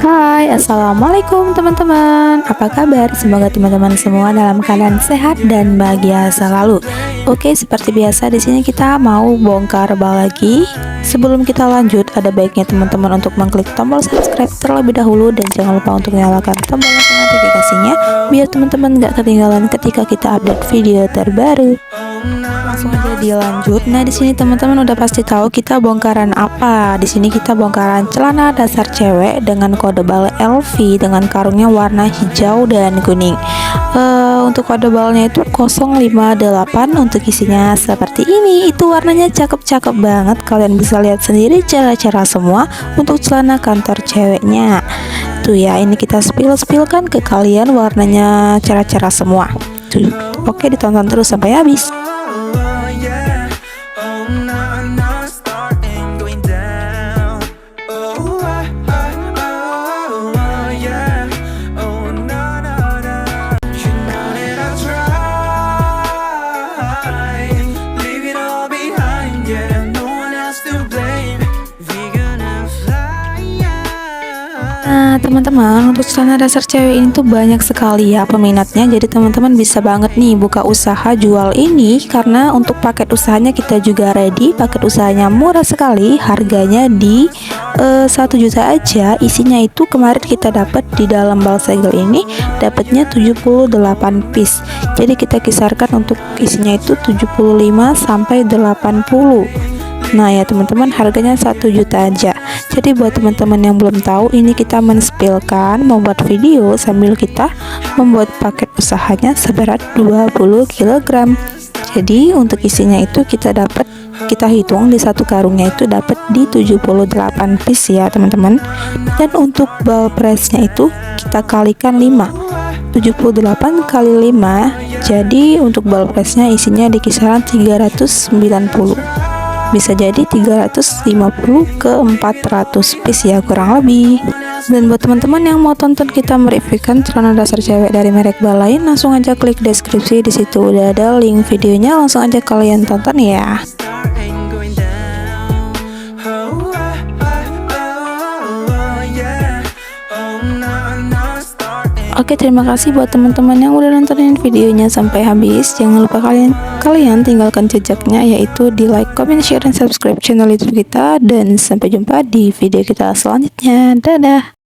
Hai, assalamualaikum teman-teman. Apa kabar? Semoga teman-teman semua dalam keadaan sehat dan bahagia selalu. Oke, seperti biasa di sini kita mau bongkar bal lagi. Sebelum kita lanjut, ada baiknya teman-teman untuk mengklik tombol subscribe terlebih dahulu dan jangan lupa untuk nyalakan tombol notifikasinya biar teman-teman gak ketinggalan ketika kita update video terbaru. Langsung aja dilanjut. Nah, di sini teman-teman udah pasti tahu kita bongkaran apa. Di sini kita bongkaran celana dasar cewek dengan kode bal LV dengan karungnya warna hijau dan kuning. Untuk kode balnya itu 058. Untuk isinya seperti ini. Itu warnanya cakep-cakep banget. Kalian bisa lihat sendiri cara-cara semua untuk celana kantor ceweknya. Tuh ya, ini kita spill-spillkan ke kalian warnanya cara-cara semua. Tuh. Oke, ditonton terus sampai habis. Nah teman-teman, untuk celana dasar cewek ini tuh banyak sekali ya peminatnya. Jadi teman-teman bisa banget nih buka usaha jual ini, karena untuk paket usahanya kita juga ready. Paket usahanya murah sekali, harganya di 1 juta aja. Isinya itu kemarin kita dapat di dalam bal segel ini dapatnya 78 piece. Jadi kita kisarkan untuk isinya itu 75 sampai 80. Nah ya teman-teman, harganya 1 juta aja. Jadi buat teman-teman yang belum tahu, ini kita menspilkan membuat video sambil kita membuat paket usahanya seberat 20 kg. Jadi untuk isinya itu kita hitung di satu karungnya itu dapat di 78 piece ya teman-teman. Dan untuk bal pressnya itu kita kalikan 5. 78 kali 5. Jadi untuk bal pressnya isinya di kisaran 390. Bisa jadi 350 ke 400 piece ya kurang lebih. Dan buat teman-teman yang mau tonton kita mereviewkan celana dasar cewek dari merek bal lain, langsung aja klik deskripsi, di situ udah ada link videonya, langsung aja kalian tonton ya. Oke, terima kasih buat teman-teman yang udah nontonin videonya sampai habis. Jangan lupa kalian tinggalkan jejaknya, yaitu di like, comment, share, dan subscribe channel YouTube kita. Dan sampai jumpa di video kita selanjutnya. Dadah.